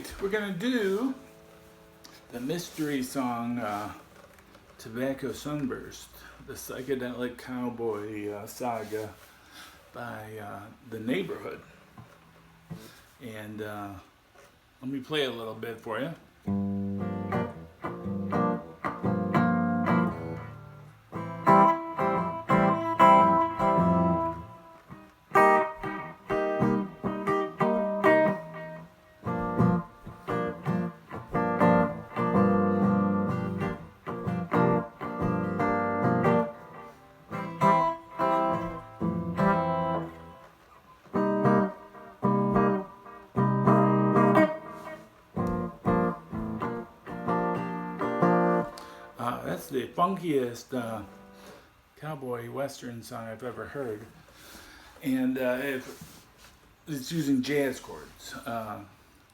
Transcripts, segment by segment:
Alright, we're gonna do the mystery song Tobacco Sunburst, the psychedelic cowboy saga by The Neighborhood. And let me play a little bit for you. That's the funkiest cowboy western song I've ever heard, and it's using jazz chords to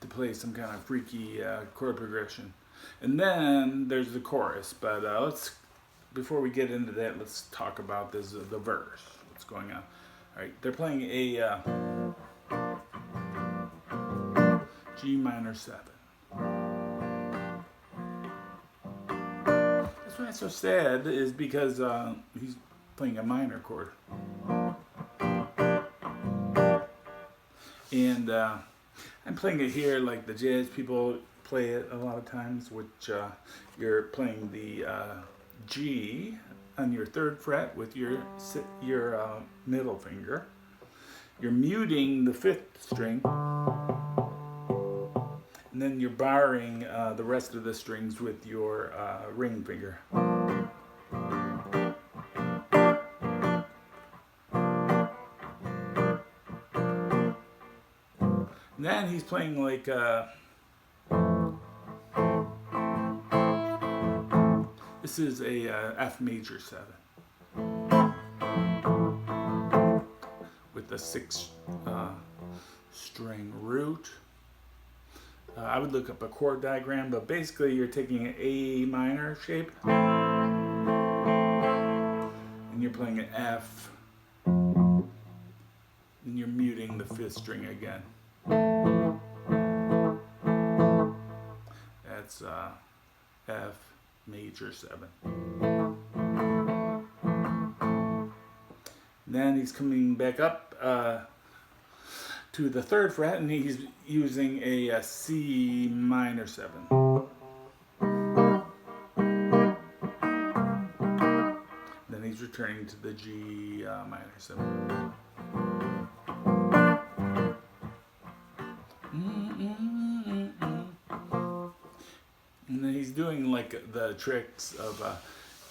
play some kind of freaky chord progression. And then there's the chorus, but before we get into that, let's talk about the verse. What's going on? All right, they're playing a G minor 7. That's why it's so sad, is because he's playing a minor chord. And I'm playing it here like the jazz people play it a lot of times, which you're playing the G on your 3rd fret with your middle finger. You're muting the 5th string. And then you're barring the rest of the strings with your ring finger. And then he's playing like this is a F major 7 with a 6 string root. I would look up a chord diagram, but basically you're taking an A minor shape and you're playing an F and you're muting the 5th string again. That's F major 7. Then he's coming back up to the 3rd fret, and he's using a C minor 7. Then he's returning to the G minor 7. And then he's doing like the tricks of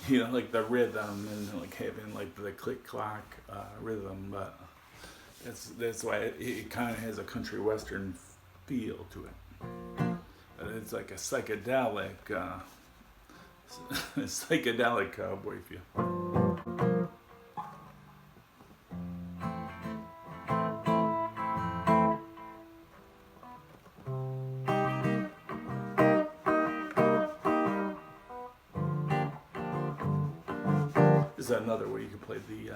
like the rhythm and like having like the click clock rhythm, but that's why it kind of has a country western feel to it. It's like a psychedelic cowboy feel. This is another way you can play the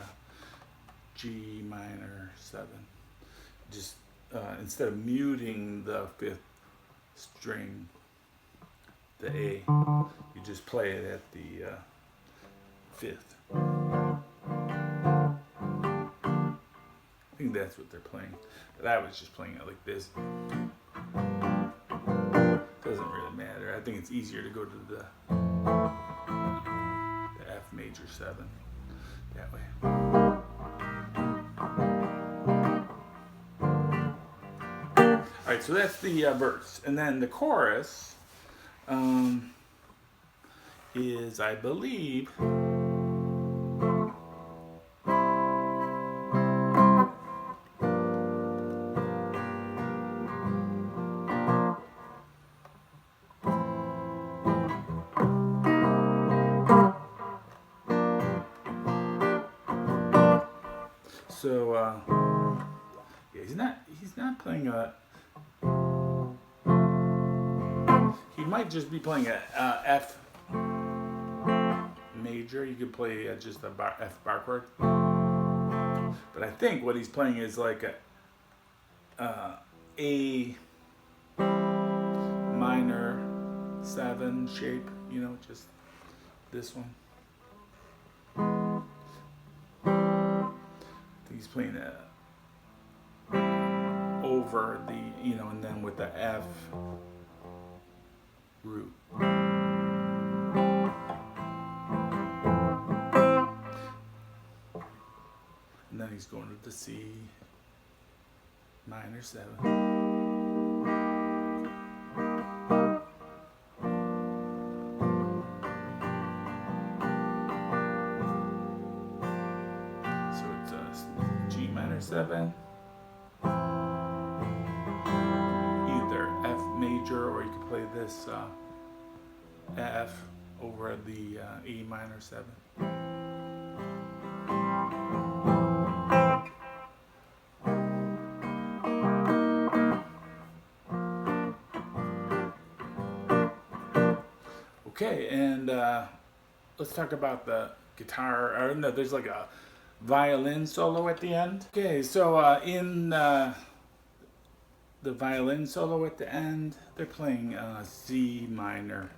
G minor 7. Just instead of muting the 5th string, the A, you just play it at the 5th. I think that's what they're playing. But I was just playing it like this. Doesn't really matter. I think it's easier to go to the F major 7 that way. Alright, so that's the verse. And then the chorus is, I believe, so yeah, he's not playing a. He might just be playing a F major. You could play just a F bar chord. But I think what he's playing is like a 7 shape, you know, just this one. He's playing it over the, you know, and then with the F root. And then he's going to the C minor 7. So it's a G minor 7, either F major, or you can play this F over the E minor 7. Okay, and let's talk about the guitar, or no, there's like a violin solo at the end. Okay, so in the violin solo at the end, they're playing C minor.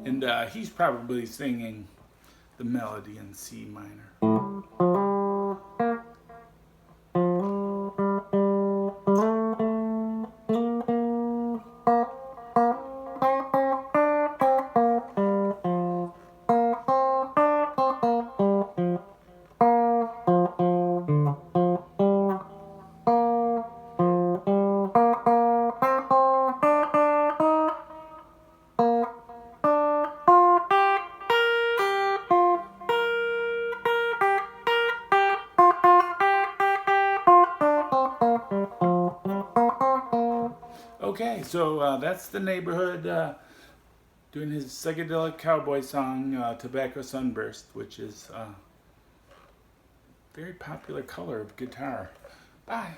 And he's probably singing the melody in C minor. Okay, so that's the Neighborhood doing his psychedelic cowboy song, Tobacco Sunburst, which is a very popular color of guitar. Bye.